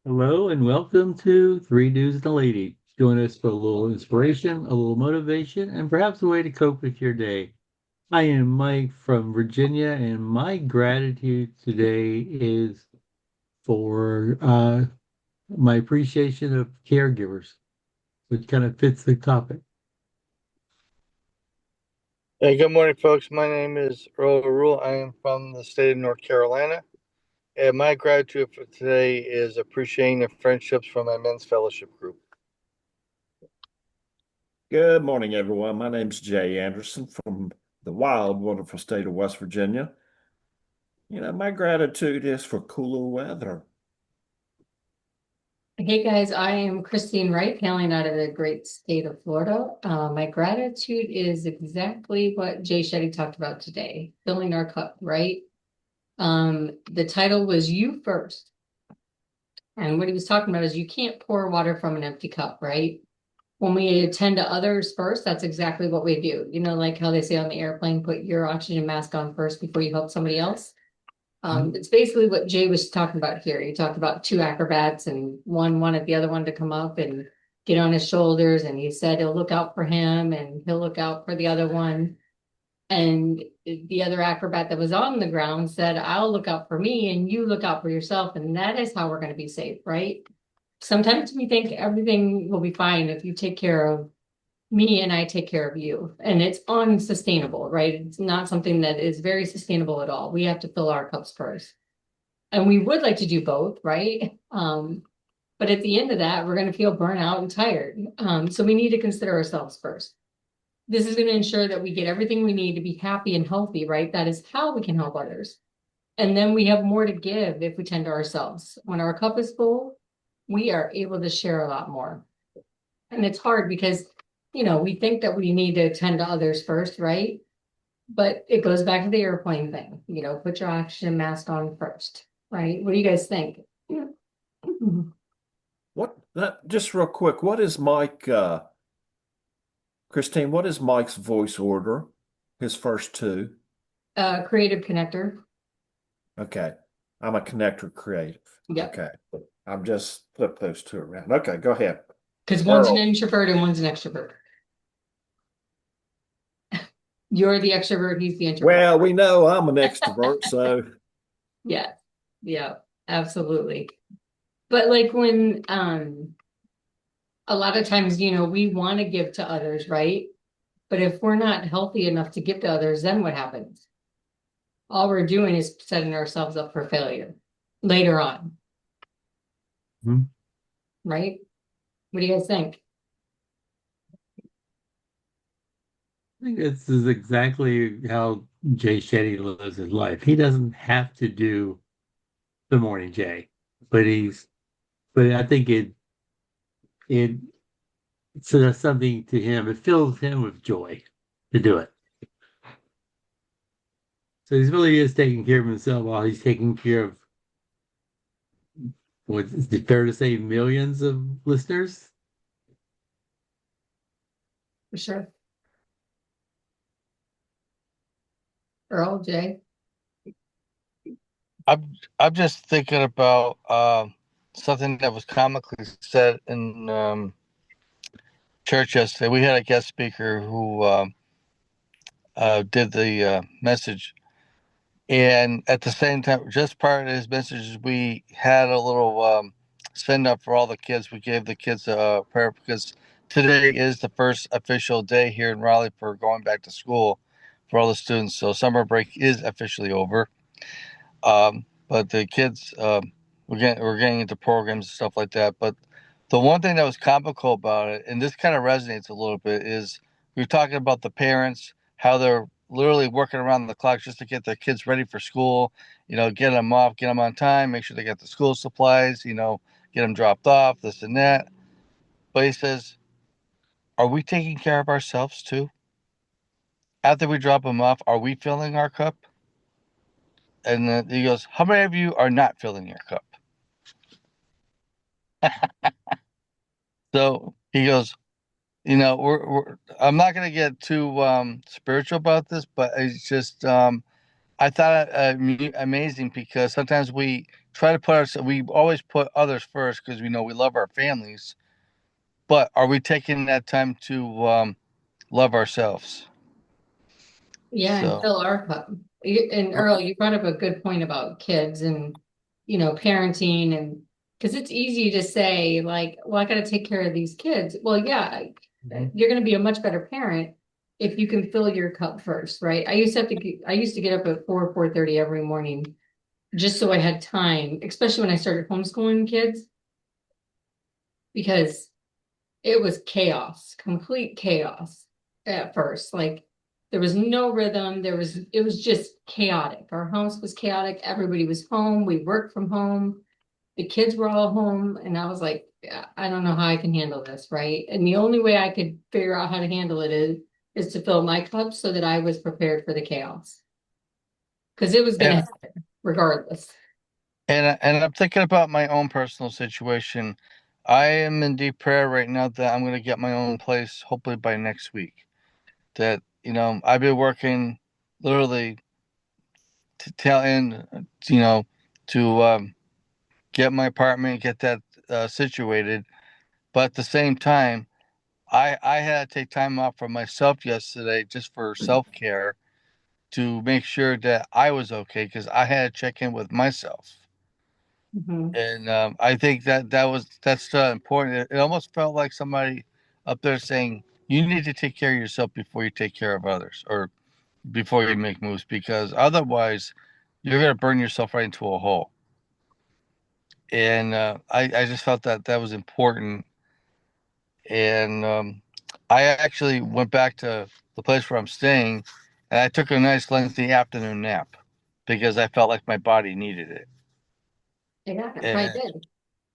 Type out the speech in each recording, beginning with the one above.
Hello and welcome to Three Dudes and a Lady. Join us for a little inspiration, a little motivation, and perhaps a way to cope with your day. I am Mike from Virginia, and my gratitude today is for my appreciation of caregivers, which kind of fits the topic. Hey, good morning, folks. My name is Earl. I am from the state of North Carolina, and my gratitude for today is appreciating the friendships from my men's fellowship group. Good morning, everyone. My name's Jay Anderson from the wild, wonderful state of West Virginia. My gratitude is for cooler weather. Hey guys, I am Christine Wright, hailing out of the great state of Florida. My gratitude is exactly what Jay Shetty talked about today, filling our cup, right? The title was You First. And what he was talking about is you can't pour water from an empty cup, right? When we attend to others first, that's exactly what we do. You know, like how they say on the airplane, put your oxygen mask on first before you help somebody else. It's basically what Jay was talking about here. He talked about two acrobats and one wanted the other one to come up and get on his shoulders. And he said he'll look out for him and he'll look out for the other one. And the other acrobat that was on the ground said, I'll look out for me and you look out for yourself. And that is how we're going to be safe, right? Sometimes we think everything will be fine if you take care of me and I take care of you. And it's unsustainable, right? It's not something that is very sustainable at all. We have to fill our cups first. And we would like to do both, right? But at the end of that, we're going to feel burnt out and tired. So we need to consider ourselves first. This is going to ensure that we get everything we need to be happy and healthy, right? That is how we can help others. And then we have more to give if we tend to ourselves. When our cup is full, we are able to share a lot more. And it's hard because we think that we need to attend to others first, right? But it goes back to the airplane thing, put your oxygen mask on first, right? What do you guys think? Just real quick, what is Christine, what is Mike's voice order? His first two? Creative connector. Okay. I'm a connector creative. Yeah. Okay. I'm just flip those two around. Okay, go ahead. Because one's an Earl. introvert and one's an extrovert. You're the extrovert, he's the introvert. Well, we know I'm an extrovert, so Yeah, absolutely. But like when a lot of times, we want to give to others, right? But if we're not healthy enough to give to others, then what happens? All we're doing is setting ourselves up for failure later on. Mhm. Right? What do you guys think? I think this is exactly how Jay Shetty lives his life. He doesn't have to do the morning Jay, but but I think it so that's something to him. It fills him with joy to do it. So he really is taking care of himself while he's taking care of what is it fair to say millions of listeners? For sure. Earl, Jay? I'm just thinking about something that was comically said in church yesterday. We had a guest speaker who did the message, and at the same time, just prior to his message, we had a little send up for all the kids. We gave the kids a prayer because today is the first official day here in Raleigh for going back to school for all the students. So summer break is officially over. But the kids, we're getting into programs and stuff like that. But the one thing that was comical about it, and this kind of resonates a little bit, is we were talking about the parents, how they're literally working around the clock just to get their kids ready for school. Get them off, get them on time, make sure they get the school supplies. Get them dropped off, this and that. But he says, are we taking care of ourselves too? After we drop them off, are we filling our cup? And then he goes, how many of you are not filling your cup? So he goes, I'm not going to get too spiritual about this, but it's just I thought it amazing because sometimes we try to we always put others first because we know we love our families, but are we taking that time to love ourselves? Yeah, and So fill our cup. And Earl, you brought up a good point about kids and, parenting, and because it's easy to say like, well, I got to take care of these kids. Well, yeah, you're going to be a much better parent if you can fill your cup first, right? I used to get up at 4:30 every morning just so I had time, especially when I started homeschooling kids, because it was chaos, complete chaos at first. Like there was no rhythm. It was just chaotic. Our house was chaotic. Everybody was home. We worked from home. The kids were all home. And I was like, "Yeah, I don't know how I can handle this, right?" And the only way I could figure out how to handle it is to fill my cup so that I was prepared for the chaos. Because it was going to and happen regardless. and I'm thinking about my own personal situation. I am in deep prayer right now that I'm going to get my own place, hopefully by next week. That I've been working literally to tail end, to get my apartment, get that situated. But at the same time, I had to take time off for myself yesterday just for self care to make sure that I was okay because I had to check in with myself. Mhm. And I think that's important. It almost felt like somebody up there saying, "You need to take care of yourself before you take care of others, or before you make moves, because otherwise, you're gonna burn yourself right into a hole." And I just felt that that was important. And I actually went back to the place where I'm staying, and I took a nice lengthy afternoon nap because I felt like my body needed it. Yeah, I probably And did.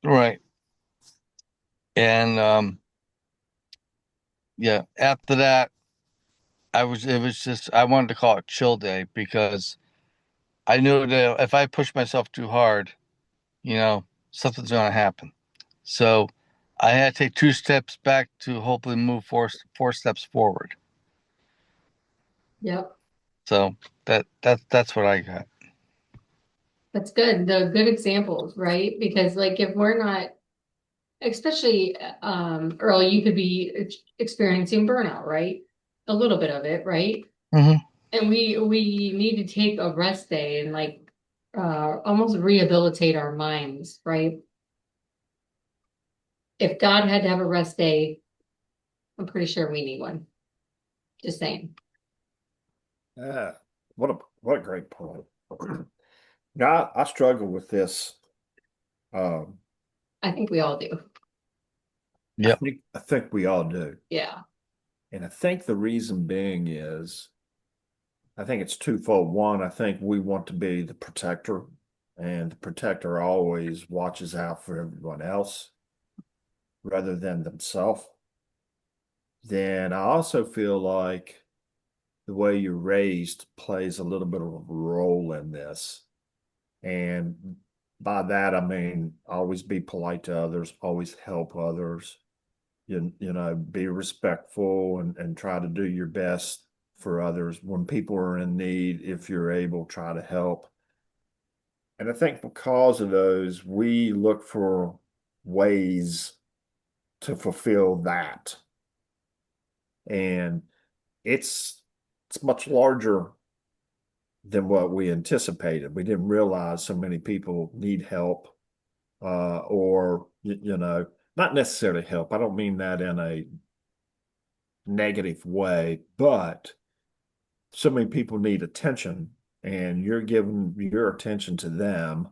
right. And yeah, after that, it was just, I wanted to call it chill day because I knew that if I pushed myself too hard, something's going to happen. So I had to take 2 steps back to hopefully move four steps forward. Yep. So that's what I got. That's good. The good examples, right? Because like if we're not, especially Earl, you could be experiencing burnout, right? A little bit of it, right? Hmm. And we need to take a rest day and like almost rehabilitate our minds, right? If God had to have a rest day, I'm pretty sure we need one. Just saying. Yeah, what a great point. Now I struggle with this. Um, I think we all do. Yep. I think we all do. Yeah. And I think the reason being is I think it's twofold. One, I think we want to be the protector, and the protector always watches out for everyone else rather than themselves. Then I also feel like the way you're raised plays a little bit of a role in this. And by that, I mean, always be polite to others, always help others, be respectful and try to do your best for others. When people are in need, if you're able, try to help. And I think because of those, we look for ways to fulfill that. And it's much larger than what we anticipated. We didn't realize so many people need help, or not necessarily help. I don't mean that in a negative way, but so many people need attention, and you're giving your attention to them,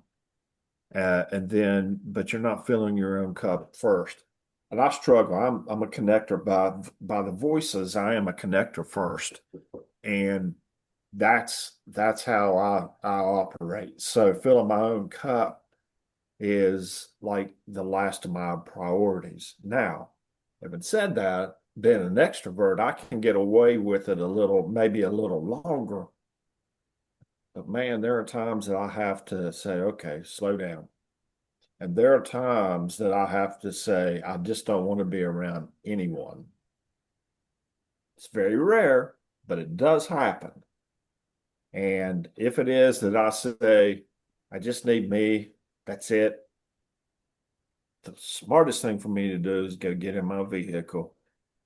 but you're not filling your own cup first. And I struggle. I'm a connector by the voices. I am a connector first, and that's how I operate. So filling my own cup is like the last of my priorities. Now, having said that, being an extrovert, I can get away with it maybe a little longer. But man, there are times that I have to say, okay, slow down. And there are times that I have to say, I just don't want to be around anyone. It's very rare, but it does happen. And if it is that I say, I just need me, That's it. The smartest thing for me to do is go get in my vehicle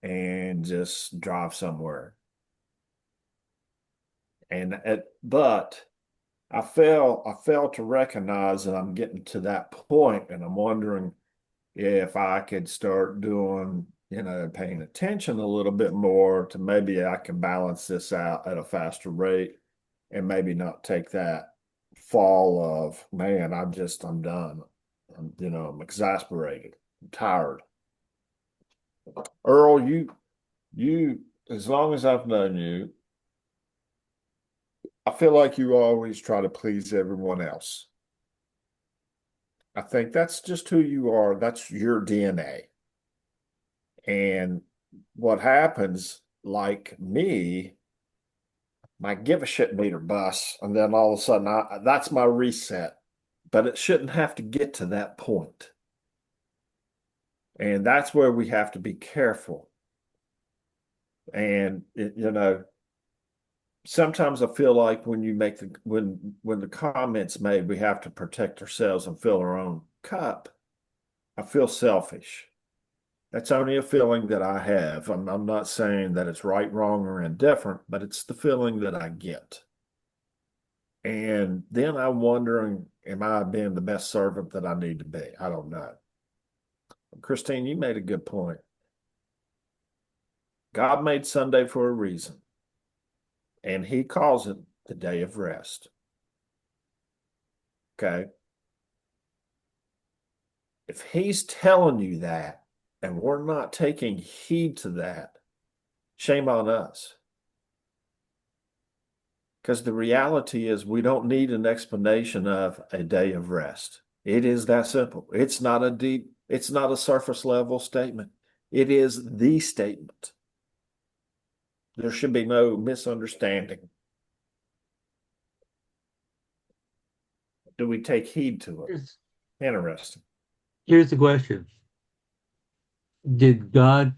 and just drive somewhere. But I fail to recognize that I'm getting to that point, and I'm wondering if I could start doing, paying attention a little bit more to maybe I can balance this out at a faster rate and maybe not take that fall of, man, I'm done. I'm exasperated. I'm tired. Earl, you, as long as I've known you, I feel like you always try to please everyone else. I think that's just who you are. That's your DNA. And what happens, like me, my give a shit meter busts, and then all of a sudden, that's my reset. But it shouldn't have to get to that point. And that's where we have to be careful. And sometimes I feel like when you make when the comments made, we have to protect ourselves and fill our own cup. I feel selfish. That's only a feeling that I have. I'm not saying that it's right, wrong, or indifferent, but it's the feeling that I get. And then I'm wondering, am I being the best servant that I need to be? I don't know. Christine, you made a good point. God made Sunday for a reason, and he calls it the day of rest. Okay. If he's telling you that and we're not taking heed to that, shame on us. Because the reality is we don't need an explanation of a day of rest. It is that simple. It's not a surface level statement. It is the statement. There should be no misunderstanding. Do we take heed to it? Interesting. Here's the question. Did God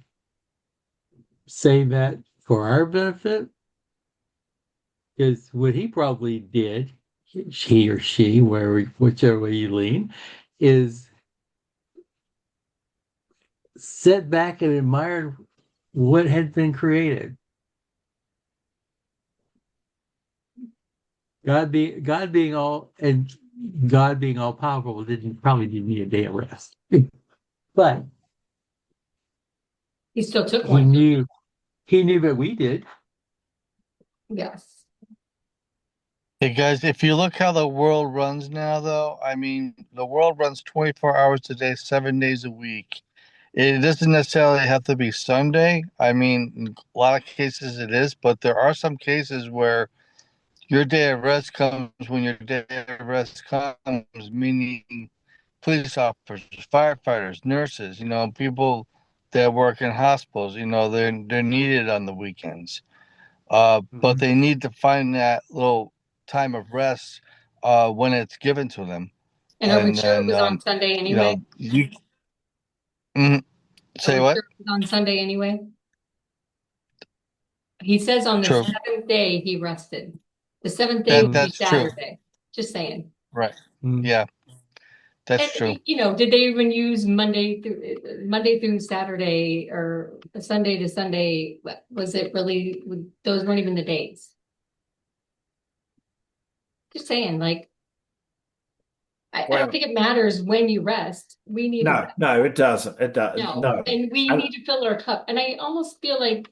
say that for our benefit? Because what he probably did, he or she, whichever way you lean, is sit back and admire what had been created. God being all powerful probably didn't need a day of rest. But He still took he one. knew that we did. Yes. Hey guys, if you look how the world runs now, though, I mean, the world runs 24 hours a day, 7 days a week. It doesn't necessarily have to be Sunday. I mean, in a lot of cases it is, but there are some cases where your day of rest comes when your day of rest comes, meaning police officers, firefighters, nurses, people that work in hospitals, they're needed on the weekends. But they need to find that little time of rest when it's given to them. And are we And sure it then, was on Sunday anyway? you Are say we what? sure it was on Sunday anyway? He says on the True. seventh day he rested. The seventh day would be That's true. Saturday. Just saying. Right. Mm. Yeah, that's And true. did they even use Monday through Saturday or Sunday to Sunday? Was it really? Those weren't even the days. Just saying, like I Well, don't think it matters when you rest. We need to rest. no, it doesn't. It does. No, No. and we need to fill our cup. And I almost feel like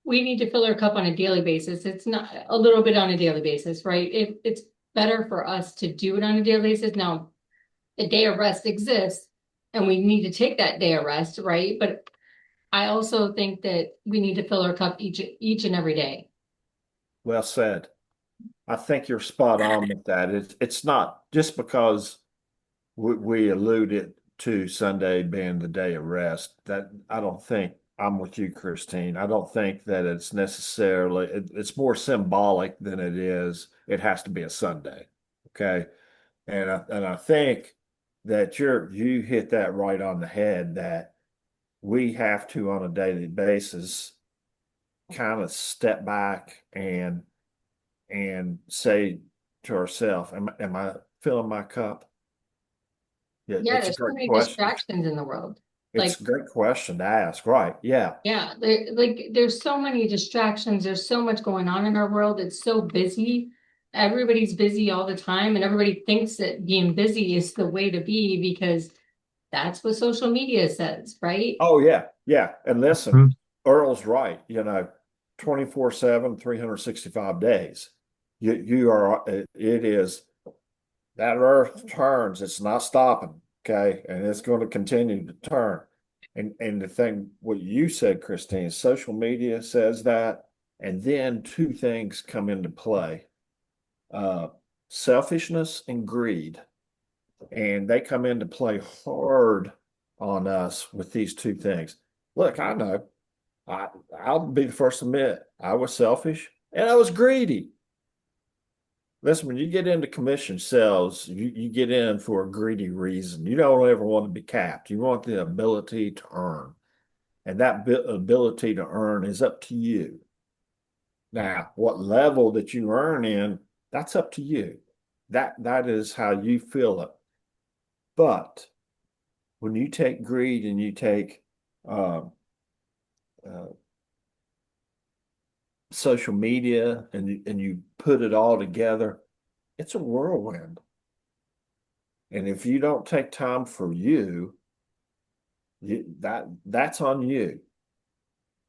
we need to fill our cup on a daily basis. It's not a little bit on a daily basis, right? It's better for us to do it on a daily basis. Now, a day of rest exists and we need to take that day of rest, right? But I also think that we need to fill our cup each and every day. Well said. I think you're spot on with that. It's not just because we alluded to Sunday being the day of rest that I don't think I'm with you, Christine. I don't think that it's necessarily, it's more symbolic than it has to be a Sunday. Okay. And I think that you hit that right on the head that we have to on a daily basis kind of step back and say to ourselves, am I filling my cup? Yeah, Yeah, it's a there's so great many question. distractions in the world. It's Like, a great question to ask, right? Yeah. yeah, there's so many distractions. There's so much going on in our world. It's so busy. Everybody's busy all the time, and everybody thinks that being busy is the way to be because that's what social media says, right? Oh yeah, yeah. And listen, Mhm. Earl's right, 24/7, 365 days. You are it is that earth turns, it's not stopping, okay? And it's going to continue to turn. And the thing what you said, Christine, social media says that, and then two things come into play. Uh Selfishness and greed. And they come into play hard on us with these two things. Look, I know I'll be the first to admit I was selfish and I was greedy. Listen, when you get into commission sales, you get in for a greedy reason. You don't ever want to be capped. You want the ability to earn. And that ability to earn is up to you. Now, what level that you earn in, that's up to you. That is how you feel it. But when you take greed and you take uh, uh, social media and you put it all together, it's a whirlwind. And if you don't take time for that's on you.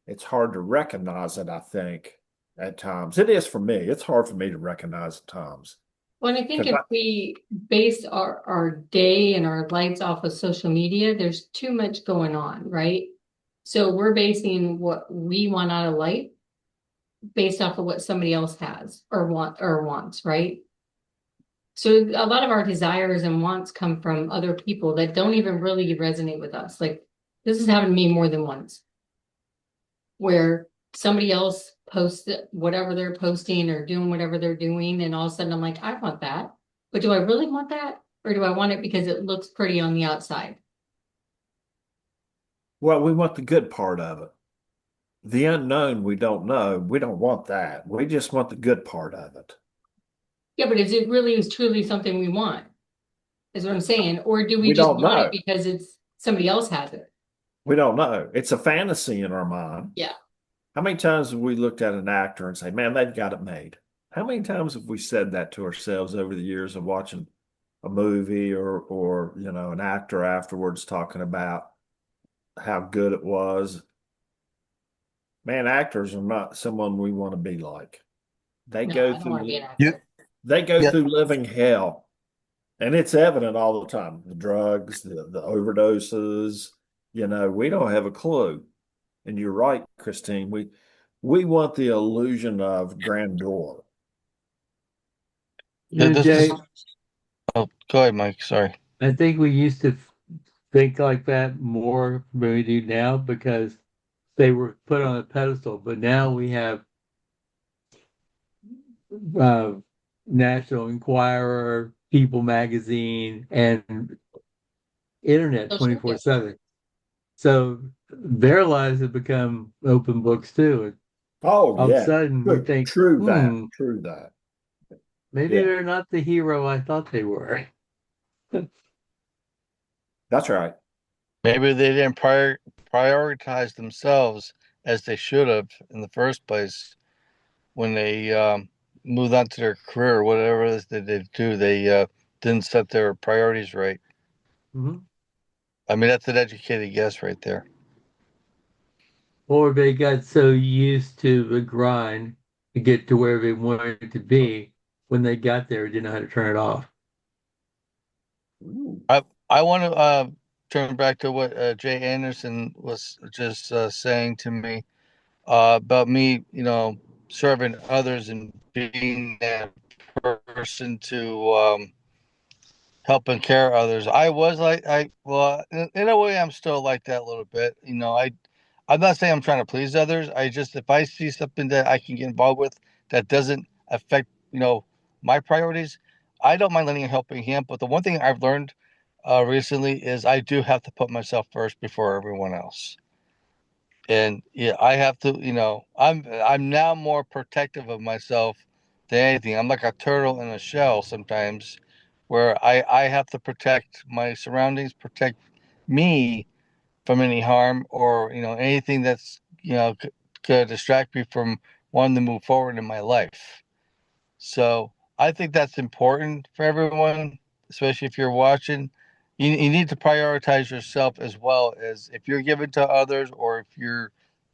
It's hard to recognize it, I think, at times. It is for me. It's hard for me to recognize at times. Well, and I think Because if we base our day and our lives off of social media, there's too much going on, right? So we're basing what we want out of life based off of what somebody else has or wants, right? So a lot of our desires and wants come from other people that don't even really resonate with us. Like this has happened to me more than once, where somebody else posts whatever they're posting or doing whatever they're doing, and all of a sudden I'm like, I want that. But do I really want that? Or do I want it because it looks pretty on the outside? well, we want the good part of it. The unknown we don't know. We don't want that. We just want the good part of it. Yeah, but is it really is truly something we want? Is what I'm saying. Or do we We just don't want it know. because it's somebody else has it? We don't know. It's a fantasy in our mind. Yeah. How many times have we looked at an actor and say, man, they've got it made? How many times have we said that to ourselves over the years of watching a movie or an actor afterwards talking about how good it was? Man, actors are not someone we want to be like. They No, go I don't want to be an through You, actor. they go yeah, through living hell. And it's evident all the time. The drugs, the overdoses, we don't have a clue. And you're right, Christine. We want the illusion of grandeur. this is. Jay, Oh, go ahead, Mike. Sorry. I think we used to think like that more than we do now because they were put on a pedestal. But now we have uh, National Enquirer, People Magazine, and internet Social media. 24/7. So their lives have become open books too. And Oh all of a yeah, sudden we true, think, true that, true that. maybe Yeah, they're not the hero I thought they were. that's right. Maybe they didn't prioritize themselves as they should have in the first place when they moved on to their career or whatever it is that they do. They didn't set their priorities right. Mhm. I mean, that's an educated guess right there. Or they got so used to the grind to get to where they wanted to be. When they got there, they didn't know how to turn it off. Ooh. I want to turn back to what Jay Anderson was just saying to me about me, serving others and being that person to help and care others. I was like, well, in a way, I'm still like that a little bit. I'm not saying I'm trying to please others. I just, if I see something that I can get involved with that doesn't affect, my priorities, I don't mind letting a helping hand. But the one thing I've learned recently is I do have to put myself first before everyone else. And yeah, I have to, I'm now more protective of myself than anything. I'm like a turtle in a shell sometimes where I have to protect my surroundings, protect me from any harm or anything that's could distract me from wanting to move forward in my life. So I think that's important for everyone, especially if you're watching. You need to prioritize yourself as well as if you're giving to others or if you're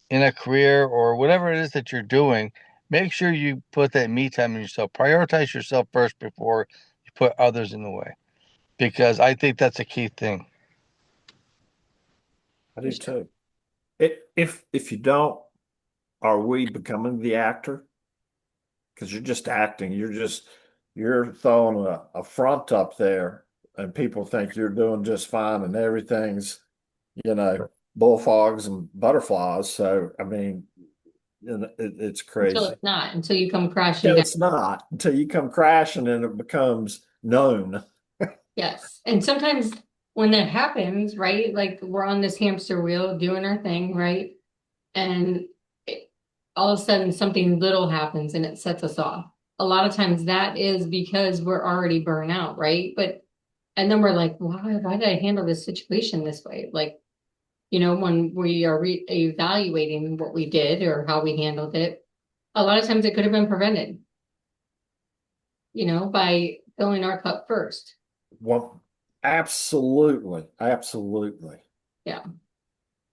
in a career or whatever it is that you're doing. Make sure you put that me time in yourself. Prioritize yourself first before you put others in the way, because I think that's a key thing. I do too. If you don't, are we becoming the actor? Because you're just acting. You're throwing a front up there, and people think you're doing just fine, and everything's bullfrogs and butterflies. So I mean, it's Until crazy. it's not, until you come crashing Until down. it's not, until you come crashing and it becomes known. Yes. And sometimes when that happens, right, like we're on this hamster wheel doing our thing, right? And all of a sudden something little happens and it sets us off. A lot of times that is because we're already burnt out, right? And then we're like, why did I handle this situation this way? Like, when we are evaluating what we did or how we handled it, a lot of times it could have been prevented, by filling our cup first. Well, absolutely, absolutely. Yeah.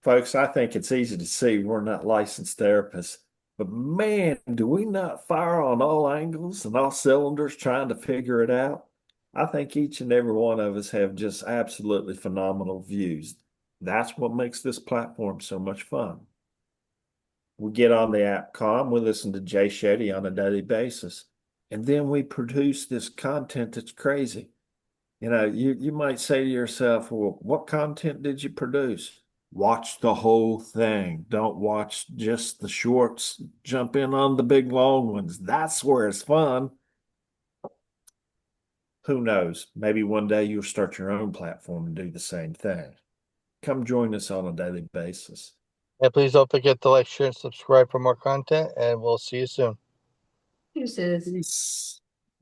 Folks, I think it's easy to see we're not licensed therapists, but man, do we not fire on all angles and all cylinders trying to figure it out? I think each and every one of us have just absolutely phenomenal views. That's what makes this platform so much fun. We get on the app com, we listen to Jay Shetty on a daily basis, and then we produce this content that's crazy. You might say to yourself, well, what content did you produce? Watch the whole thing. Don't watch just the shorts. Jump in on the big long ones. That's where it's fun. Who knows? Maybe one day you'll start your own platform and do the same thing. Come join us on a daily basis. And please don't forget to like, share, and subscribe for more content, and we'll see you soon. Uses. Peace.